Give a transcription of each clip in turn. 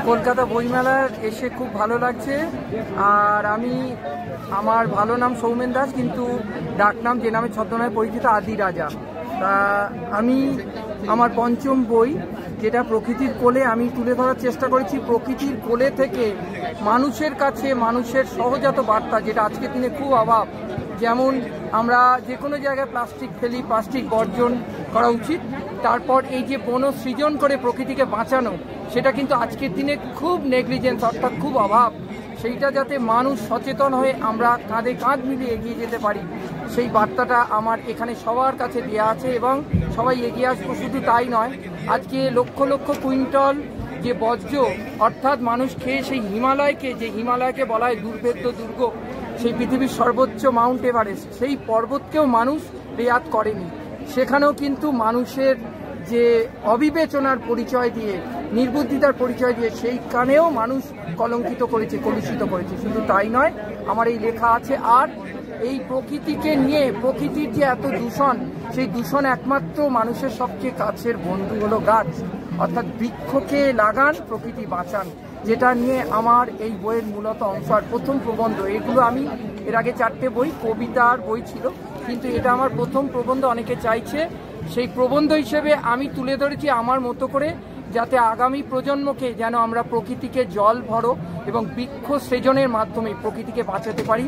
কলকাতা বইমেলার এসে খুব ভালো লাগছে। আর আমার ভালো নাম সৌমেন দাস, কিন্তু ডাকনাম যে নামে ছদ্মনামে পরিচিত আদি রাজা। তা আমি আমার পঞ্চম বই, যেটা প্রকৃতির কোলে, আমি তুলে ধরার চেষ্টা করেছি প্রকৃতির কোলে থেকে মানুষের কাছে মানুষের সহজাত বার্তা, যেটা আজকের দিনে খুব অভাব। যেমন আমরা যে কোনো জায়গায় প্লাস্টিক ফেলি, প্লাস্টিক বর্জন করা উচিত। তারপর এই যে বন সৃজন করে প্রকৃতিকে বাঁচানো, সেটা কিন্তু আজকের দিনে খুব নেগলিজেন্স, অর্থাৎ খুব অভাব। সেইটা যাতে মানুষ সচেতন হয়ে আমরা কাঁধে কাঁধ মিলিয়ে এগিয়ে যেতে পারি, সেই বার্তাটা আমার এখানে সবার কাছে দেওয়া আছে এবং সবাই এগিয়ে আসবো। শুধু তাই নয়, আজকে লক্ষ লক্ষ কুইন্টল যে বর্জ্য, অর্থাৎ মানুষ খেয়ে সেই হিমালয়কে বলা হয় দুর্ভেদ্য দুর্গ, সেই পৃথিবীর সর্বোচ্চ মাউন্ট এভারেস্ট, সেই পর্বতকেও মানুষ রেয়াত করেনি। সেখানেও কিন্তু মানুষের যে অবিবেচনার পরিচয় দিয়ে, নির্বুদ্ধিতার পরিচয় দিয়ে সেইখানেও মানুষ কলঙ্কিত করেছে, কলুষিত করেছে। শুধু তাই নয়, আমার এই লেখা আছে। আর এই প্রকৃতিকে নিয়ে, প্রকৃতির যে এত দূষণ, সেই দূষণ একমাত্র মানুষের সবচেয়ে কাছের বন্ধু হলো গাছ। অর্থাৎ বৃক্ষকে লাগান, প্রকৃতি বাঁচান, যেটা নিয়ে আমার এই বইয়ের মূলত অংশ। আর প্রথম প্রবন্ধ, এগুলো আমি এর আগে 4টে বই, কবিতার বই ছিল, কিন্তু এটা আমার প্রথম প্রবন্ধ। অনেকে চাইছে, সেই প্রবন্ধ হিসেবে আমি তুলে ধরেছি আমার মতো করে, যাতে আগামী প্রজন্মকে যেন আমরা প্রকৃতিকে জল ভরো এবং বৃক্ষ সৃজনের মাধ্যমে প্রকৃতিকে বাঁচাতে পারি,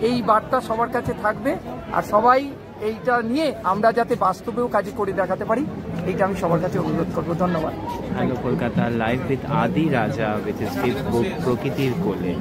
এই বার্তা সবার কাছে থাকবে। আর সবাই এইটা নিয়ে আমরা যাতে বাস্তবেও কাজে করে দেখাতে পারি, এইটা আমি সবার কাছে অনুরোধ করবো। ধন্যবাদ। হ্যালো কলকাতা, লাইভ উইথ আদি রাজা উইথ হিজ ফিফথ বুক প্রকৃতির কোলে।